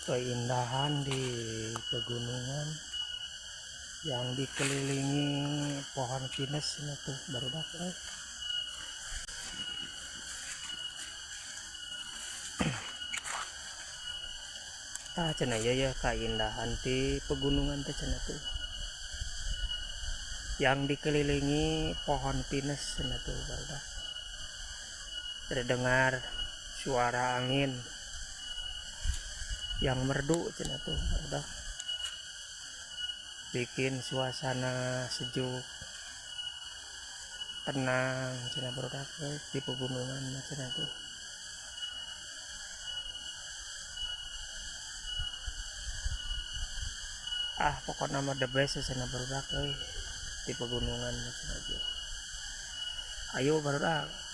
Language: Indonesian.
Keindahan di pegunungan yang dikelilingi pohon pinus ini tuh baru dapat. Cina ya keindahan di pegunungan tuh cina tuh yang dikelilingi pohon pinus cina tuh baru dapat. Terdengar suara angin yang merdu cina tuh baru dapat. Bikin suasana sejuk tenang cina baru dapat di pegunungan cina tuh. Pokoknya nama the best cina baru dapat di pegunungan cina tuh. Ayo baru dapat.